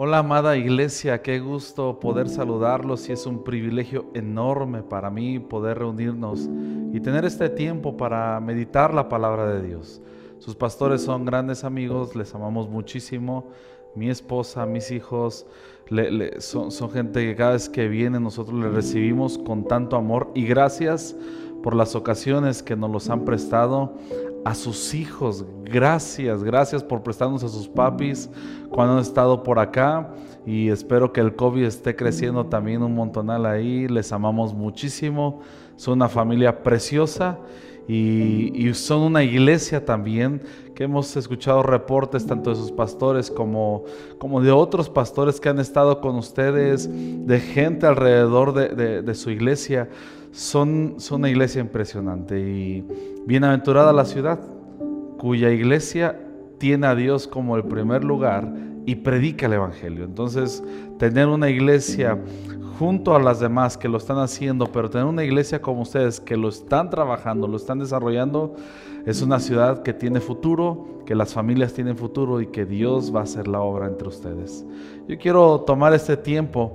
Hola amada iglesia, qué gusto poder saludarlos y es un privilegio enorme para mí poder reunirnos y tener este tiempo para meditar la palabra de Dios. Sus pastores son grandes amigos, les amamos muchísimo. Mi esposa, mis hijos, son gente que cada vez que viene nosotros les recibimos con tanto amor y gracias por las ocasiones que nos los han prestado. A sus hijos, gracias por prestarnos a sus papis cuando han estado por acá, y espero que el COVID esté creciendo también un montonal ahí. Les amamos muchísimo, son una familia preciosa y son una iglesia también que hemos escuchado reportes tanto de sus pastores como de otros pastores que han estado con ustedes, de gente alrededor de su iglesia. Son una iglesia impresionante y bienaventurada la ciudad cuya iglesia tiene a Dios como el primer lugar y predica el evangelio. Entonces, tener una iglesia junto a las demás que lo están haciendo, pero tener una iglesia como ustedes que lo están trabajando, lo están desarrollando, es una ciudad que tiene futuro, que las familias tienen futuro y que Dios va a hacer la obra entre ustedes. Yo quiero tomar este tiempo.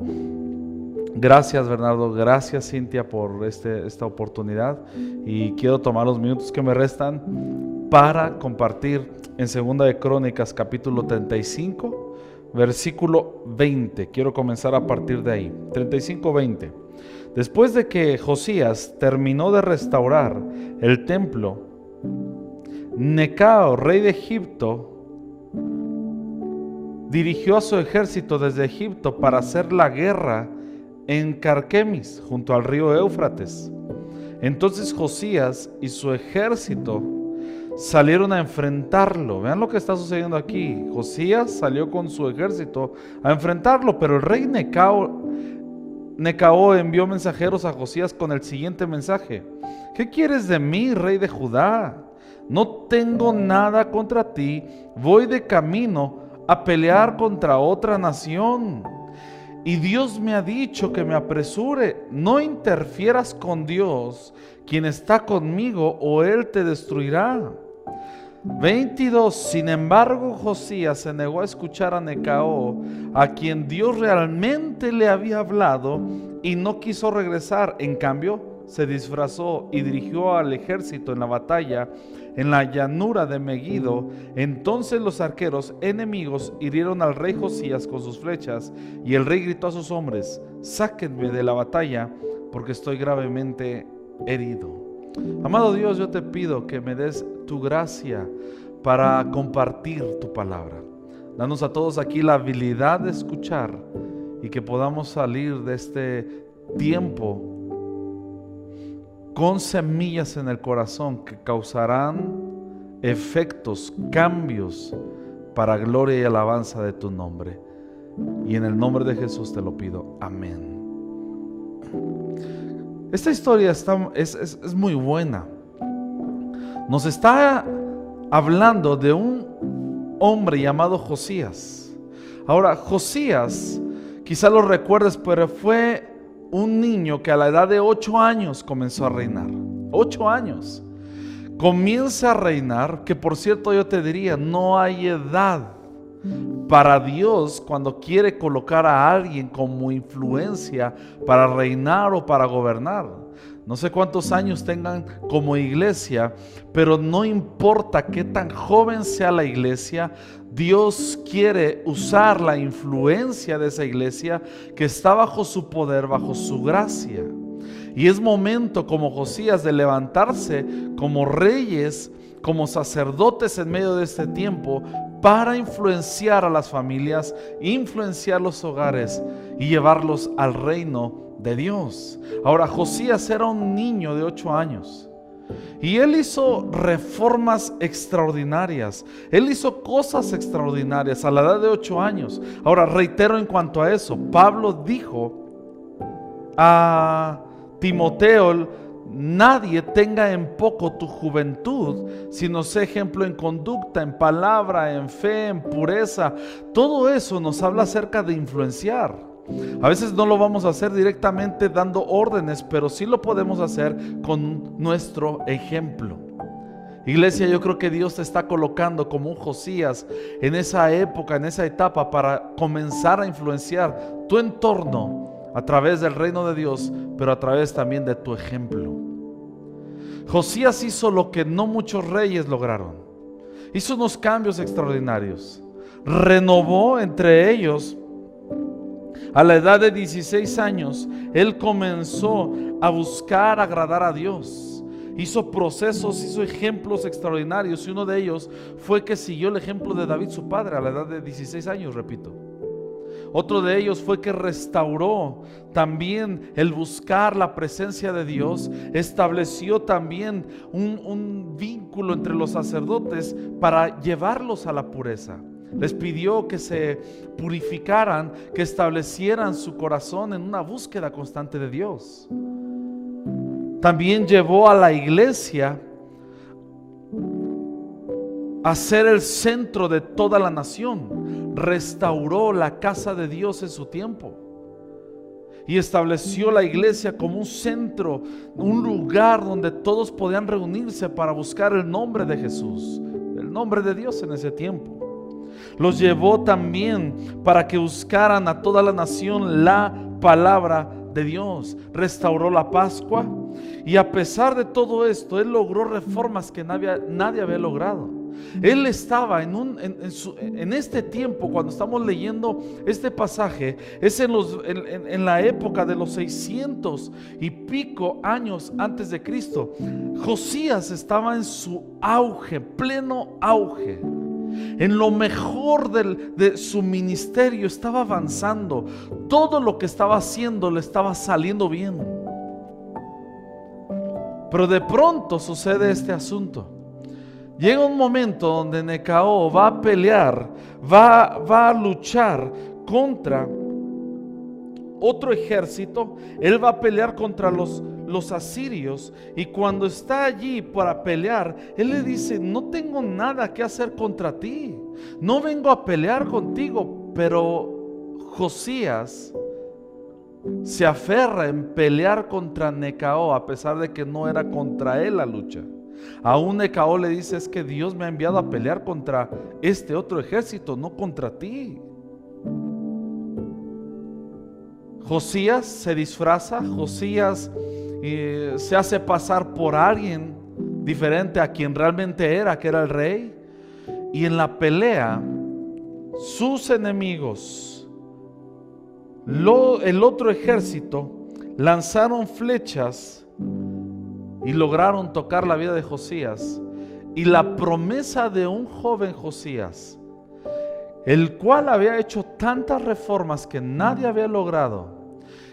Gracias Bernardo, gracias Cintia por esta oportunidad, y quiero tomar los minutos que me restan para compartir en 2 de Crónicas capítulo 35 versículo 20. Quiero comenzar a partir de ahí, 35-20. Después de que Josías terminó de restaurar el templo, Necao, rey de Egipto, dirigió a su ejército desde Egipto para hacer la guerra en Carquemis, junto al río Éufrates. Entonces Josías y su ejército salieron a enfrentarlo. Vean lo que está sucediendo aquí. Josías salió con su ejército a enfrentarlo, pero el rey Necao envió mensajeros a Josías con el siguiente mensaje: ¿qué quieres de mí, rey de Judá? No tengo nada contra ti, voy de camino a pelear contra otra nación. Y Dios me ha dicho que me apresure. No interfieras con Dios, quien está conmigo, o Él te destruirá. 22. Sin embargo, Josías se negó a escuchar a Necao, a quien Dios realmente le había hablado, y no quiso regresar. En cambio, se disfrazó y dirigió al ejército en la batalla en la llanura de Megiddo. Entonces los arqueros enemigos hirieron al rey Josías con sus flechas, y el rey gritó a sus hombres: sáquenme de la batalla, porque estoy gravemente herido. Amado Dios, yo te pido que me des tu gracia para compartir tu palabra. Danos a todos aquí la habilidad de escuchar y que podamos salir de este tiempo con semillas en el corazón que causarán efectos, cambios para gloria y alabanza de tu nombre. Y en el nombre de Jesús te lo pido. Amén. Esta historia es muy buena. Nos está hablando de un hombre llamado Josías. Ahora, Josías, quizá lo recuerdes, pero fue un niño que a la edad de 8 años comenzó a reinar. 8 años. Comienza a reinar, que por cierto yo te diría, no hay edad para Dios cuando quiere colocar a alguien como influencia para reinar o para gobernar. No sé cuántos años tengan como iglesia, pero no importa qué tan joven sea la iglesia, Dios quiere usar la influencia de esa iglesia que está bajo su poder, bajo su gracia. Y es momento como Josías de levantarse como reyes, como sacerdotes en medio de este tiempo, para influenciar a las familias, influenciar los hogares y llevarlos al reino de Dios. Ahora, Josías era un niño de 8 años y él hizo reformas extraordinarias. Él hizo cosas extraordinarias a la edad de 8 años. Ahora, reitero en cuanto a eso, Pablo dijo a Timoteo: nadie tenga en poco tu juventud, sino sé ejemplo en conducta, en palabra, en fe, en pureza. Todo eso nos habla acerca de influenciar. A veces no lo vamos a hacer directamente dando órdenes, pero sí lo podemos hacer con nuestro ejemplo. Iglesia, yo creo que Dios te está colocando como un Josías en esa época, en esa etapa, para comenzar a influenciar tu entorno a través del reino de Dios, pero a través también de tu ejemplo. Josías hizo lo que no muchos reyes lograron. Hizo unos cambios extraordinarios. Renovó entre ellos. A la edad de 16 años, él comenzó a buscar agradar a Dios. Hizo procesos, hizo ejemplos extraordinarios, y uno de ellos fue que siguió el ejemplo de David, su padre, a la edad de 16 años, repito. Otro de ellos fue que restauró también el buscar la presencia de Dios. Estableció también un vínculo entre los sacerdotes para llevarlos a la pureza. Les pidió que se purificaran, que establecieran su corazón en una búsqueda constante de Dios. También llevó a la iglesia a ser el centro de toda la nación. Restauró la casa de Dios en su tiempo y estableció la iglesia como un centro, un lugar donde todos podían reunirse para buscar el nombre de Jesús, el nombre de Dios en ese tiempo. Los llevó también para que buscaran a toda la nación la palabra de Dios. Restauró la Pascua, y a pesar de todo esto, él logró reformas que nadie había logrado. Él estaba en este tiempo, cuando estamos leyendo este pasaje, es en la época de los 600 y pico años antes de Cristo. Josías estaba en su auge, pleno auge. En lo mejor de su ministerio, estaba avanzando. Todo lo que estaba haciendo le estaba saliendo bien. Pero de pronto sucede este asunto. Llega un momento donde Necao va a pelear, va a luchar contra otro ejército. Él va a pelear contra los asirios, y cuando está allí para pelear, él le dice: no tengo nada que hacer contra ti, no vengo a pelear contigo. Pero Josías se aferra en pelear contra Necao, a pesar de que no era contra él la lucha. Aún Necao le dice: es que Dios me ha enviado a pelear contra este otro ejército, no contra ti. Josías se disfraza, Josías se hace pasar por alguien diferente a quien realmente era, que era el rey. Y en la pelea, sus enemigos, el otro ejército, lanzaron flechas y lograron tocar la vida de Josías. Y la promesa de un joven Josías, el cual había hecho tantas reformas que nadie había logrado,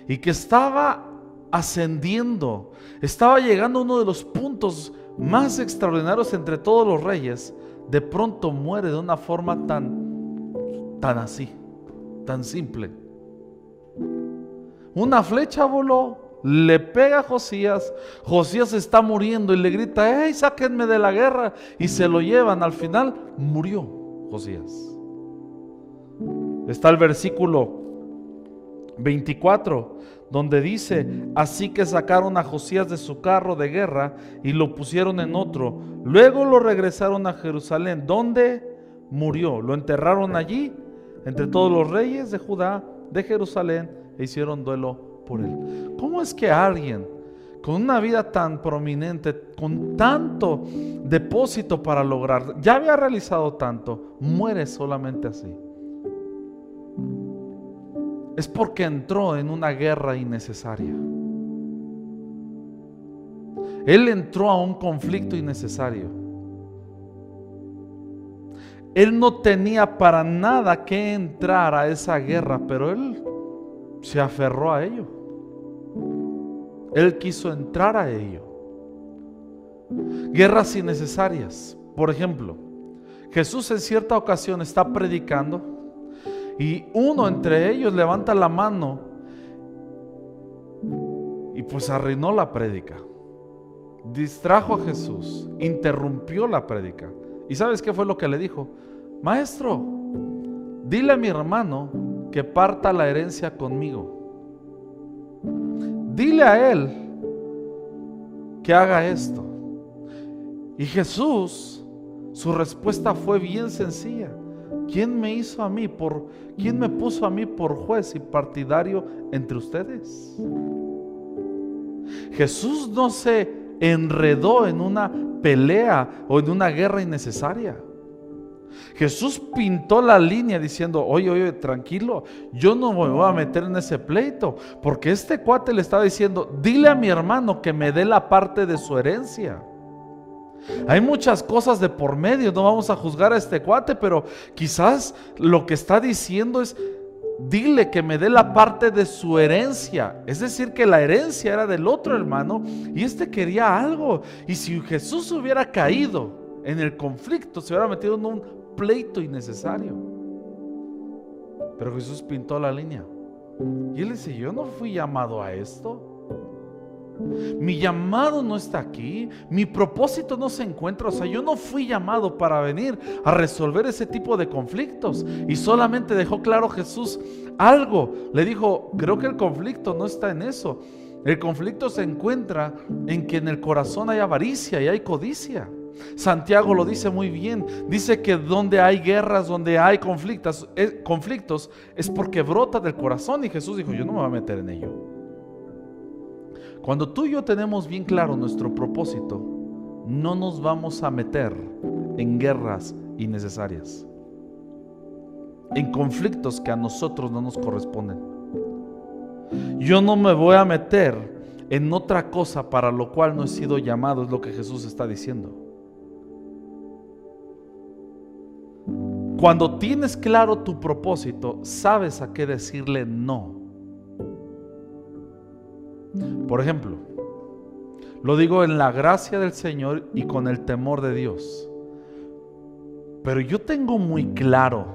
y que estaba ascendiendo, estaba llegando a uno de los puntos más extraordinarios entre todos los reyes, de pronto muere de una forma tan así, tan simple. Una flecha voló, le pega a Josías. Josías está muriendo y le grita: ¡hey, sáquenme de la guerra! Y se lo llevan. Al final murió Josías. Está el versículo 24, donde dice: así que sacaron a Josías de su carro de guerra y lo pusieron en otro. Luego lo regresaron a Jerusalén, donde murió. Lo enterraron allí entre todos los reyes de Judá, de Jerusalén, e hicieron duelo por él. ¿Cómo es que alguien con una vida tan prominente, con tanto depósito para lograr, ya había realizado tanto, muere solamente así? Es porque entró en una guerra innecesaria. Él entró a un conflicto innecesario. Él no tenía para nada que entrar a esa guerra, pero él se aferró a ello. Él quiso entrar a ello. Guerras innecesarias. Por ejemplo, Jesús en cierta ocasión está predicando, y uno entre ellos levanta la mano y pues arruinó la prédica. Distrajo a Jesús, interrumpió la prédica. ¿Y sabes qué fue lo que le dijo? Maestro, dile a mi hermano que parta la herencia conmigo. Dile a él que haga esto. Y Jesús, su respuesta fue bien sencilla. ¿Quién me hizo a mí quién me puso a mí por juez y partidario entre ustedes? Jesús no se enredó en una pelea o en una guerra innecesaria. Jesús pintó la línea diciendo: oye, tranquilo, yo no me voy a meter en ese pleito, porque este cuate le estaba diciendo: dile a mi hermano que me dé la parte de su herencia. Hay muchas cosas de por medio, no vamos a juzgar a este cuate, pero quizás lo que está diciendo es: dile que me dé la parte de su herencia. Es decir, que la herencia era del otro hermano y este quería algo. Y si Jesús hubiera caído en el conflicto, se hubiera metido en un pleito innecesario. Pero Jesús pintó la línea y él dice: yo no fui llamado a esto. Mi llamado no está aquí, mi propósito no se encuentra, o sea, yo no fui llamado para venir a resolver ese tipo de conflictos. Y solamente dejó claro Jesús algo, le dijo: creo que el conflicto no está en eso, el conflicto se encuentra en que en el corazón hay avaricia y hay codicia. Santiago lo dice muy bien, dice que donde hay guerras, donde hay conflictos es porque brota del corazón. Y Jesús dijo: yo no me voy a meter en ello. Cuando tú y yo tenemos bien claro nuestro propósito, no nos vamos a meter en guerras innecesarias, en conflictos que a nosotros no nos corresponden. Yo no me voy a meter en otra cosa para lo cual no he sido llamado, es lo que Jesús está diciendo. Cuando tienes claro tu propósito, sabes a qué decirle no. Por ejemplo, lo digo en la gracia del Señor y con el temor de Dios, pero yo tengo muy claro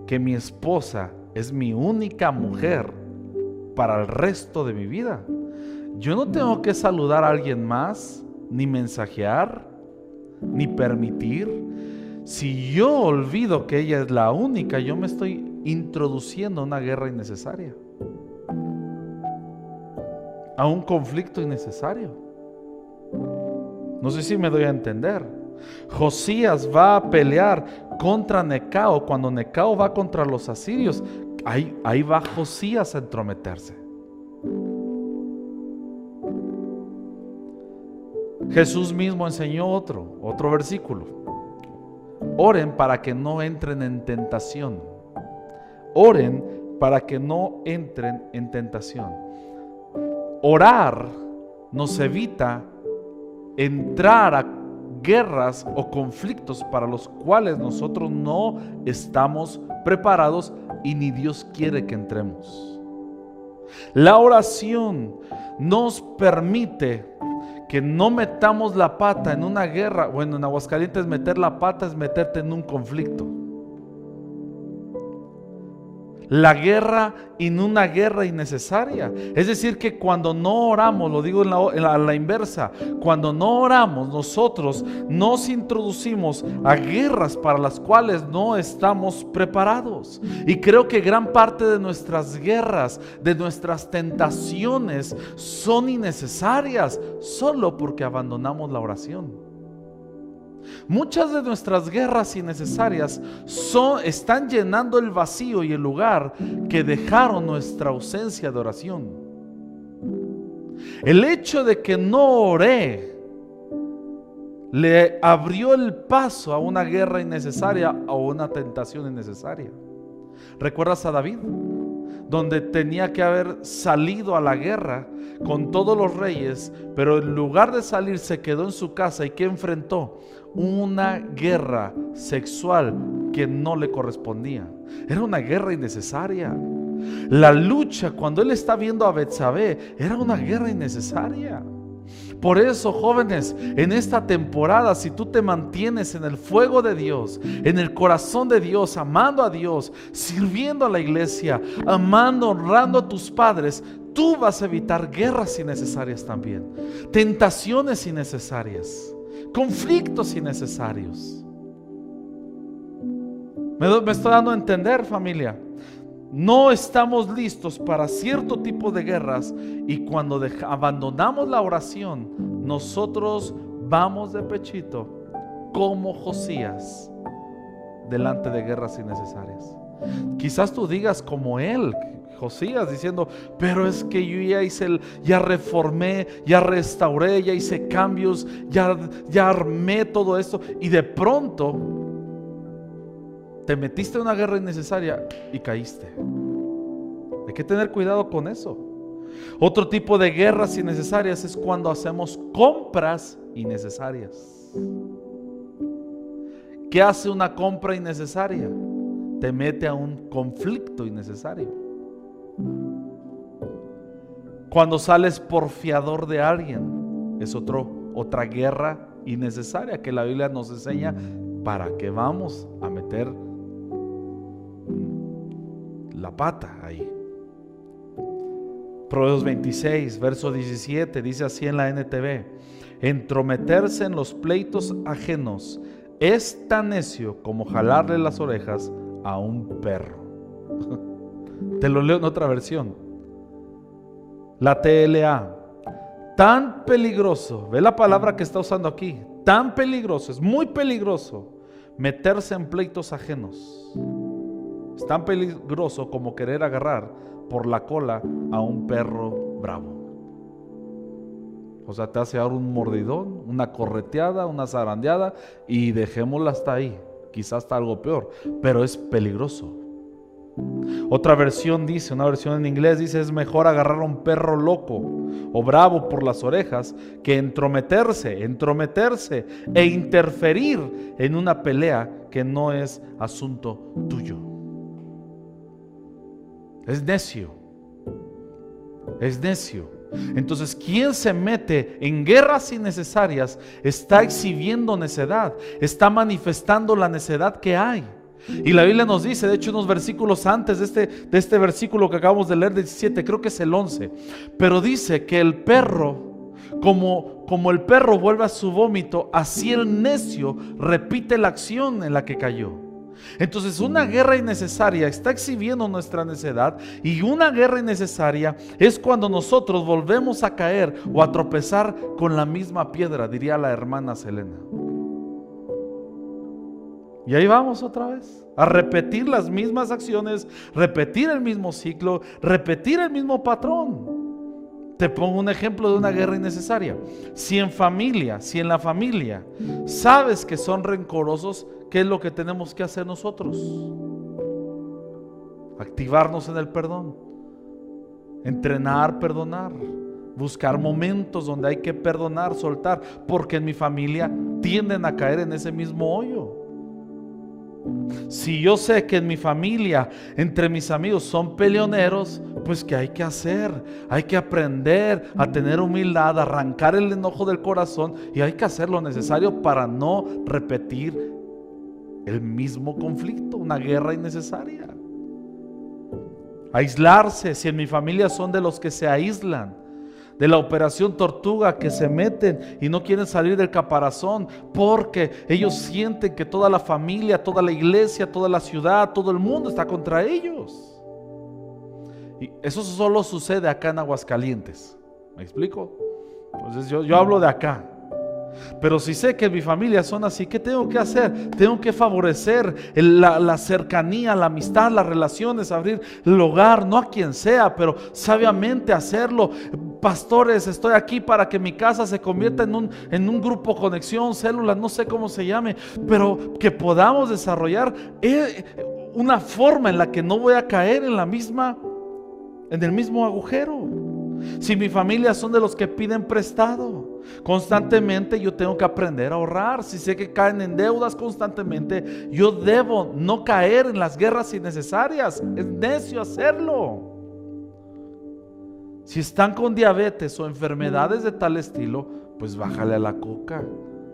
que mi esposa es mi única mujer para el resto de mi vida. Yo no tengo que saludar a alguien más, ni mensajear, ni permitir. Si yo olvido que ella es la única, yo me estoy introduciendo a una guerra innecesaria, a un conflicto innecesario. No sé si me doy a entender. Josías va a pelear contra Necao. Cuando Necao va contra los asirios, ahí va Josías a entrometerse. Jesús mismo enseñó otro versículo: oren para que no entren en tentación. Oren para que no entren en tentación. Orar nos evita entrar a guerras o conflictos para los cuales nosotros no estamos preparados y ni Dios quiere que entremos. La oración nos permite que no metamos la pata en una guerra. Bueno, en Aguascalientes meter la pata es meterte en un conflicto. La guerra en una guerra innecesaria. Es decir, que cuando no oramos, lo digo en la inversa, cuando no oramos, nosotros nos introducimos a guerras para las cuales no estamos preparados. Y creo que gran parte de nuestras guerras, de nuestras tentaciones, son innecesarias solo porque abandonamos la oración. Muchas de nuestras guerras innecesarias están llenando el vacío y el lugar que dejaron nuestra ausencia de oración. El hecho de que no oré le abrió el paso a una guerra innecesaria o una tentación innecesaria. ¿Recuerdas a David? Donde tenía que haber salido a la guerra con todos los reyes, pero en lugar de salir se quedó en su casa. ¿Y qué enfrentó? Una guerra sexual que no le correspondía. Era una guerra innecesaria. La lucha cuando él está viendo a Betsabé era una guerra innecesaria. Por eso, jóvenes, en esta temporada, si tú te mantienes en el fuego de Dios, en el corazón de Dios, amando a Dios, sirviendo a la iglesia, amando, honrando a tus padres, tú vas a evitar guerras innecesarias también, tentaciones innecesarias, conflictos innecesarios. ¿Me estoy dando a entender, familia? No estamos listos para cierto tipo de guerras y cuando abandonamos la oración, nosotros vamos de pechito como Josías delante de guerras innecesarias. Quizás tú digas como él, Josías, diciendo, pero es que yo ya reformé, ya restauré, ya hice cambios, ya armé todo esto, y de pronto te metiste en una guerra innecesaria y caíste. Hay que tener cuidado con eso. Otro tipo de guerras innecesarias es cuando hacemos compras innecesarias. ¿Qué hace una compra innecesaria? Te mete a un conflicto innecesario. Cuando sales por fiador de alguien, es otra guerra innecesaria que la Biblia nos enseña para que vamos a meter la pata ahí. Proverbios 26, verso 17, dice así en la NTV: entrometerse en los pleitos ajenos es tan necio como jalarle las orejas a un perro. Te lo leo en otra versión, la TLA. Tan peligroso, ve la palabra que está usando aquí, tan peligroso, es muy peligroso meterse en pleitos ajenos. Es tan peligroso como querer agarrar por la cola a un perro bravo. O sea, te hace ahora un mordidón, una correteada, una zarandeada, y dejémosla hasta ahí. Quizás está algo peor, pero es peligroso. Otra versión dice, una versión en inglés dice: es mejor agarrar a un perro loco o bravo por las orejas que entrometerse e interferir en una pelea que no es asunto tuyo. Es necio. Es necio. Entonces, quien se mete en guerras innecesarias está exhibiendo necedad, está manifestando la necedad que hay. Y la Biblia nos dice, de hecho unos versículos antes de este versículo que acabamos de leer, 17, creo que es el 11, pero dice que el perro, como el perro vuelve a su vómito, así el necio repite la acción en la que cayó. Entonces una guerra innecesaria está exhibiendo nuestra necedad, y una guerra innecesaria es cuando nosotros volvemos a caer o a tropezar con la misma piedra, diría la hermana Selena. Y ahí vamos otra vez a repetir las mismas acciones, repetir el mismo ciclo, repetir el mismo patrón. Te pongo un ejemplo de una guerra innecesaria. Si en la familia sabes que son rencorosos, ¿qué es lo que tenemos que hacer nosotros? Activarnos en el perdón, entrenar, perdonar, buscar momentos donde hay que perdonar, soltar, porque en mi familia tienden a caer en ese mismo hoyo. Si yo sé que en mi familia, entre mis amigos son peleoneros, pues ¿qué hay que hacer? Hay que aprender a tener humildad, a arrancar el enojo del corazón, y hay que hacer lo necesario para no repetir el mismo conflicto, una guerra innecesaria. Aislarse, si en mi familia son de los que se aíslan, de la operación tortuga, que se meten y no quieren salir del caparazón porque ellos sienten que toda la familia, toda la iglesia, toda la ciudad, todo el mundo está contra ellos. Y eso solo sucede acá en Aguascalientes. ¿Me explico? Entonces yo hablo de acá. Pero si sé que mi familia son así, ¿qué tengo que hacer? Tengo que favorecer la cercanía, la amistad, las relaciones, abrir el hogar, no a quien sea, pero sabiamente hacerlo. Pastores, estoy aquí para que mi casa se convierta en un grupo conexión, células, no sé cómo se llame, pero que podamos desarrollar una forma en la que no voy a caer en el mismo agujero. Si mi familia son de los que piden prestado constantemente, yo tengo que aprender a ahorrar. Si sé que caen en deudas constantemente, yo debo no caer en las guerras innecesarias. Es necio hacerlo. Si están con diabetes o enfermedades de tal estilo, pues bájale a la coca.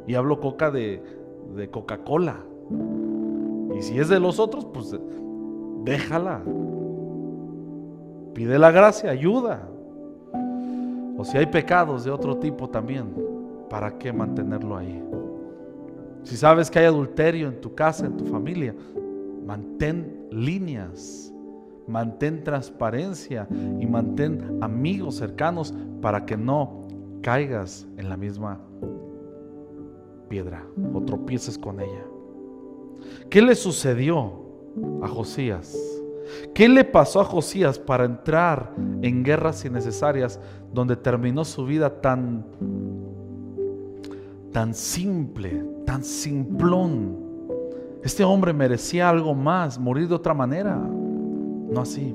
Y hablo coca de Coca-Cola. Y si es de los otros, pues déjala. Pide la gracia, ayuda. O si hay pecados de otro tipo también, ¿para qué mantenerlo ahí? Si sabes que hay adulterio en tu casa, en tu familia, mantén líneas, mantén transparencia y mantén amigos cercanos para que no caigas en la misma piedra o tropieces con ella. ¿Qué le sucedió a Josías? ¿Qué le pasó a Josías para entrar en guerras innecesarias donde terminó su vida tan simple, tan simplón? Este hombre merecía algo más, morir de otra manera, no así.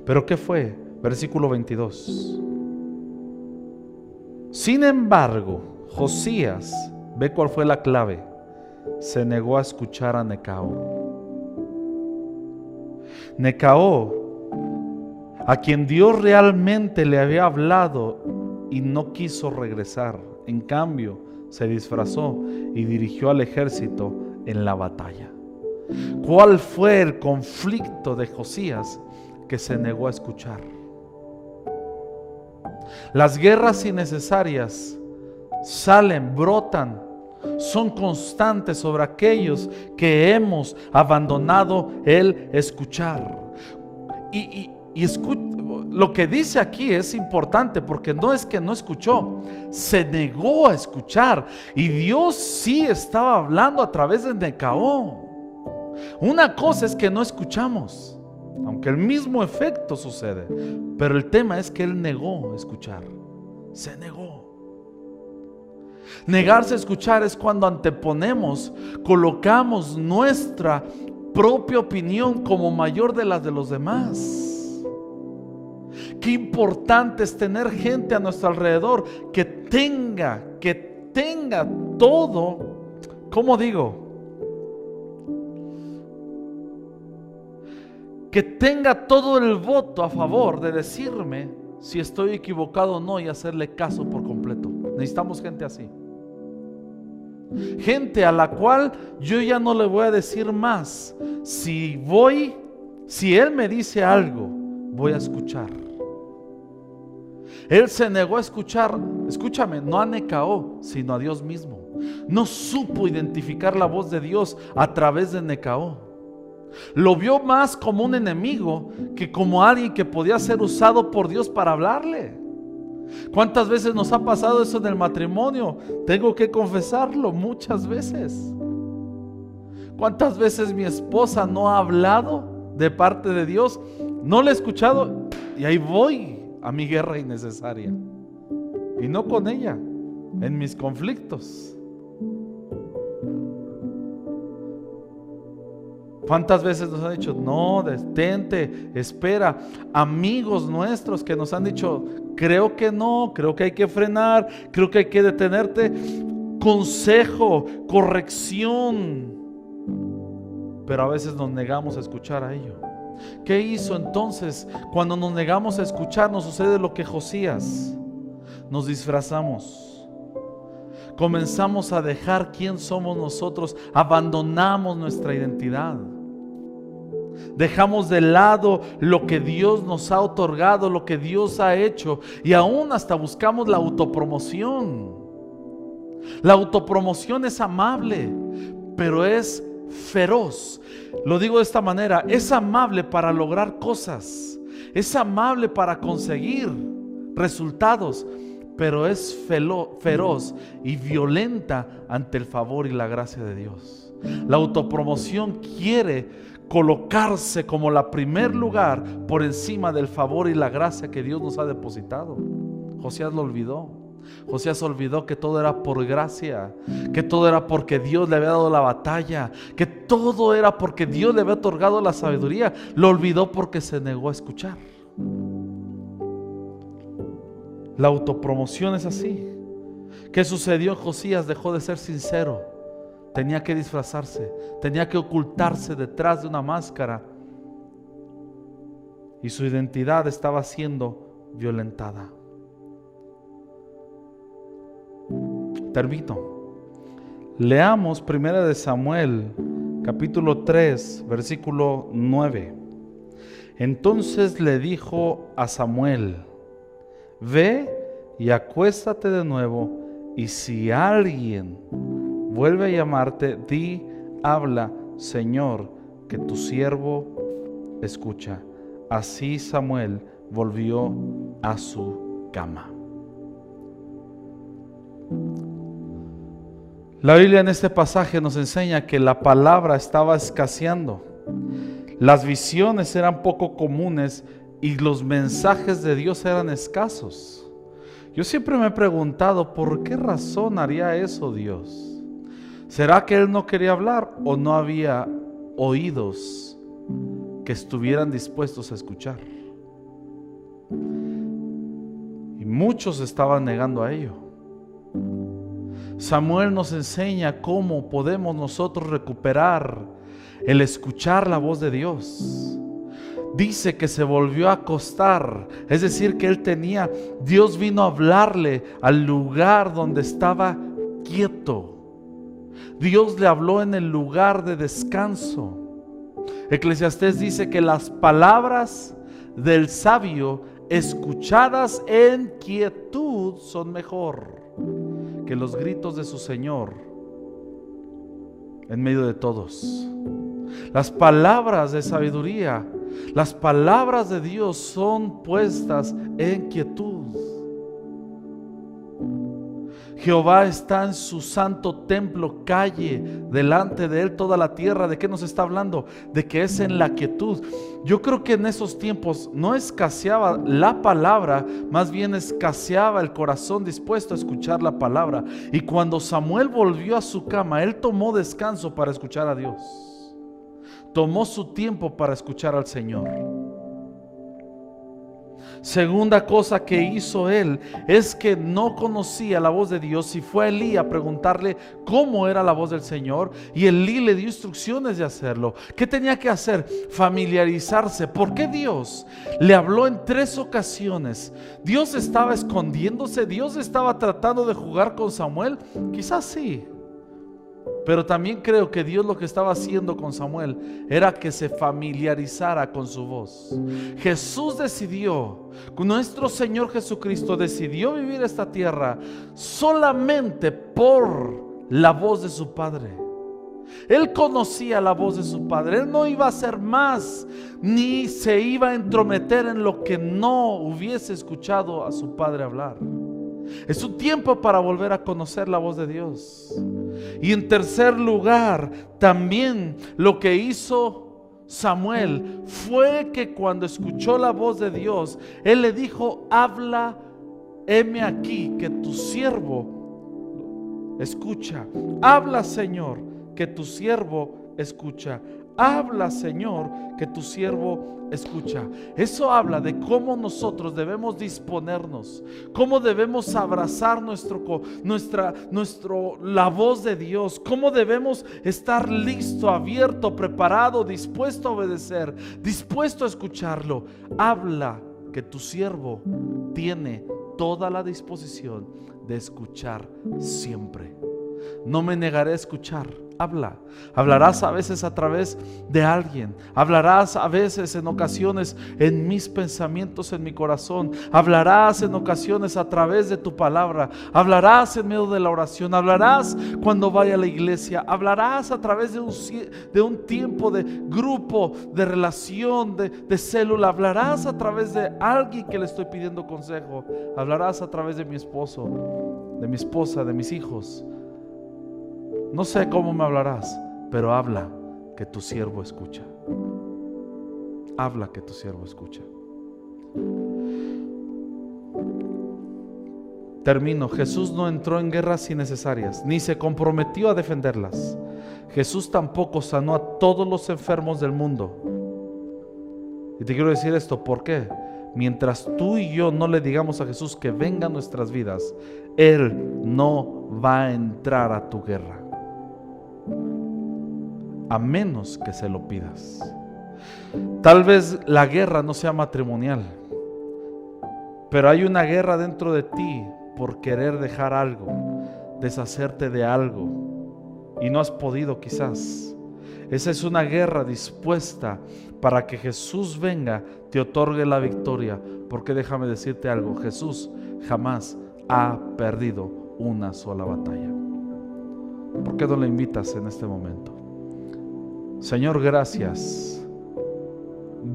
¿Pero qué fue? Versículo 22. Sin embargo, Josías, ve cuál fue la clave, se negó a escuchar a Necao. Necao, a quien Dios realmente le había hablado y no quiso regresar. En cambio, se disfrazó y dirigió al ejército en la batalla. ¿Cuál fue el conflicto de Josías? Que se negó a escuchar. Las guerras innecesarias salen, brotan, son constantes sobre aquellos que hemos abandonado el escuchar. Lo que dice aquí es importante, porque no es que no escuchó, se negó a escuchar. Y Dios sí estaba hablando a través de Necao. Una cosa es que no escuchamos, aunque el mismo efecto sucede, pero el tema es que él negó escuchar. Se negó. Negarse a escuchar es cuando anteponemos, colocamos nuestra propia opinión como mayor de las de los demás. Qué importante es tener gente a nuestro alrededor que tenga todo, ¿cómo digo? Que tenga todo el voto a favor de decirme si estoy equivocado o no y hacerle caso por completo. Necesitamos gente así. Gente a la cual yo ya no le voy a decir más. Si él me dice algo, voy a escuchar. Él se negó a escuchar, escúchame, no a Necao, sino a Dios mismo. No supo identificar la voz de Dios a través de Necao. Lo vio más como un enemigo que como alguien que podía ser usado por Dios para hablarle. ¿Cuántas veces nos ha pasado eso en el matrimonio? Tengo que confesarlo, muchas veces. ¿Cuántas veces mi esposa no ha hablado de parte de Dios? No le he escuchado y ahí voy a mi guerra innecesaria. Y no con ella, en mis conflictos. ¿Cuántas veces nos han dicho, no, detente, espera? Amigos nuestros que nos han dicho, creo que no, creo que hay que frenar, creo que hay que detenerte. Consejo, corrección. Pero a veces nos negamos a escuchar a ello. ¿Qué hizo entonces? Cuando nos negamos a escuchar, nos sucede lo que Josías. Nos disfrazamos. Comenzamos a dejar quién somos nosotros, abandonamos nuestra identidad, dejamos de lado lo que Dios nos ha otorgado, lo que Dios ha hecho, y aún hasta buscamos la autopromoción. La autopromoción es amable, pero es feroz. Lo digo de esta manera, es amable para lograr cosas, es amable para conseguir resultados, pero es feroz y violenta ante el favor y la gracia de Dios. La autopromoción quiere colocarse como la primer lugar por encima del favor y la gracia que Dios nos ha depositado. Josías lo olvidó. Josías olvidó que todo era por gracia, que todo era porque Dios le había dado la batalla, que todo era porque Dios le había otorgado la sabiduría. Lo olvidó porque se negó a escuchar. La autopromoción es así. ¿Qué sucedió? Josías dejó de ser sincero. Tenía que disfrazarse, tenía que ocultarse detrás de una máscara, y su identidad estaba siendo violentada. Termino. Leamos 1 Samuel capítulo 3 versículo 9. Entonces le dijo a Samuel: ve y acuéstate de nuevo, y si alguien vuelve a llamarte, di, habla, Señor, que tu siervo escucha. Así Samuel volvió a su cama. La Biblia en este pasaje nos enseña que la palabra estaba escaseando. Las visiones eran poco comunes y los mensajes de Dios eran escasos. Yo siempre me he preguntado, ¿por qué razón haría eso Dios? ¿Será que Él no quería hablar o no había oídos que estuvieran dispuestos a escuchar? Y muchos estaban negando a ello. Samuel nos enseña cómo podemos nosotros recuperar el escuchar la voz de Dios. Dice que se volvió a acostar, es decir, que Dios vino a hablarle al lugar donde estaba quieto. Dios le habló en el lugar de descanso. Eclesiastés dice que las palabras del sabio escuchadas en quietud son mejor que los gritos de su Señor en medio de todos. Las palabras de sabiduría, las palabras de Dios son puestas en quietud. Jehová está en su santo templo, calle delante de Él toda la tierra. ¿De qué nos está hablando? De que es en la quietud. Yo creo que en esos tiempos no escaseaba la palabra, más bien escaseaba el corazón dispuesto a escuchar la palabra. Y cuando Samuel volvió a su cama, él tomó descanso para escuchar a Dios. Tomó su tiempo para escuchar al Señor. Segunda cosa que hizo él es que no conocía la voz de Dios y fue a Elí a preguntarle cómo era la voz del Señor, y Elí le dio instrucciones de hacerlo. ¿Qué tenía que hacer? Familiarizarse. ¿Por qué Dios le habló en 3 ocasiones? ¿Dios estaba escondiéndose? ¿Dios estaba tratando de jugar con Samuel? Quizás sí. Pero también creo que Dios lo que estaba haciendo con Samuel era que se familiarizara con su voz. Jesús decidió, nuestro Señor Jesucristo decidió vivir esta tierra solamente por la voz de su Padre. Él conocía la voz de su Padre. Él no iba a hacer más, ni se iba a entrometer en lo que no hubiese escuchado a su Padre hablar. Es un tiempo para volver a conocer la voz de Dios. Y en tercer lugar, también lo que hizo Samuel fue que cuando escuchó la voz de Dios, él le dijo: habla, heme aquí, que tu siervo escucha. Habla, Señor, que tu siervo escucha. Habla, Señor, que tu siervo escucha. Eso habla de cómo nosotros debemos disponernos, cómo debemos abrazar la voz de Dios, cómo debemos estar listo, abierto, preparado, dispuesto a obedecer, dispuesto a escucharlo. Habla, que tu siervo tiene toda la disposición de escuchar siempre. No me negaré a escuchar. Habla. Hablarás a veces a través de alguien. Hablarás a veces, en ocasiones, en mis pensamientos, en mi corazón. Hablarás en ocasiones a través de tu palabra. Hablarás en medio de la oración. Hablarás cuando vaya a la iglesia. Hablarás a través de un tiempo de grupo, de relación, de célula. Hablarás a través de alguien que le estoy pidiendo consejo. Hablarás a través de mi esposo, de mi esposa, de mis hijos. No sé cómo me hablarás, pero habla, que tu siervo escucha. Habla, que tu siervo escucha. Termino. Jesús no entró en guerras innecesarias, ni se comprometió a defenderlas. Jesús tampoco sanó a todos los enfermos del mundo. Y te quiero decir esto, ¿por qué? Mientras tú y yo no le digamos a Jesús que venga a nuestras vidas, Él no va a entrar a tu guerra, a menos que se lo pidas. Tal vez la guerra no sea matrimonial, pero hay una guerra dentro de ti por querer dejar algo, deshacerte de algo, y no has podido quizás. Esa es una guerra dispuesta para que Jesús venga, te otorgue la victoria, porque déjame decirte algo: Jesús jamás ha perdido una sola batalla. ¿Por qué no le invitas en este momento? Señor, gracias.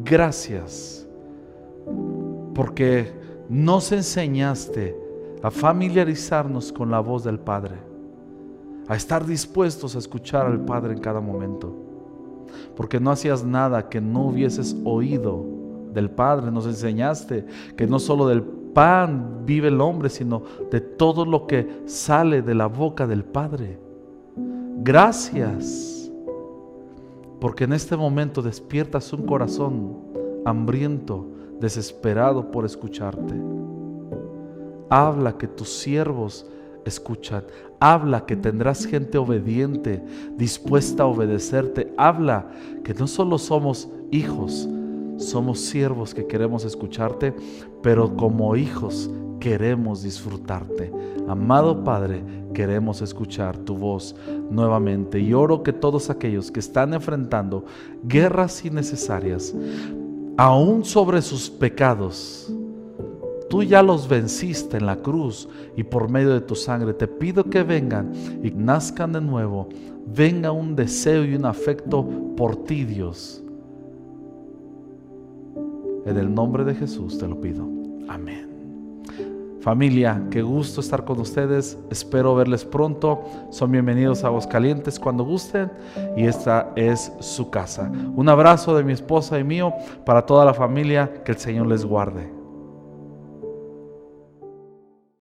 Gracias porque nos enseñaste a familiarizarnos con la voz del Padre, a estar dispuestos a escuchar al Padre en cada momento. Porque no hacías nada que no hubieses oído del Padre. Nos enseñaste que no solo del pan vive el hombre, sino de todo lo que sale de la boca del Padre. Gracias, porque en este momento despiertas un corazón hambriento, desesperado por escucharte. Habla que tus siervos escuchan. Habla que tendrás gente obediente, dispuesta a obedecerte. Habla que no solo somos hijos, somos siervos que queremos escucharte, pero como hijos queremos disfrutarte. Amado Padre, queremos escuchar tu voz nuevamente. Y oro que todos aquellos que están enfrentando guerras innecesarias, aún sobre sus pecados, tú ya los venciste en la cruz y por medio de tu sangre. Te pido que vengan y nazcan de nuevo. Venga un deseo y un afecto por ti, Dios. En el nombre de Jesús te lo pido. Amén. Familia, qué gusto estar con ustedes. Espero verles pronto. Son bienvenidos a Aguascalientes cuando gusten. Y esta es su casa. Un abrazo de mi esposa y mío para toda la familia. Que el Señor les guarde.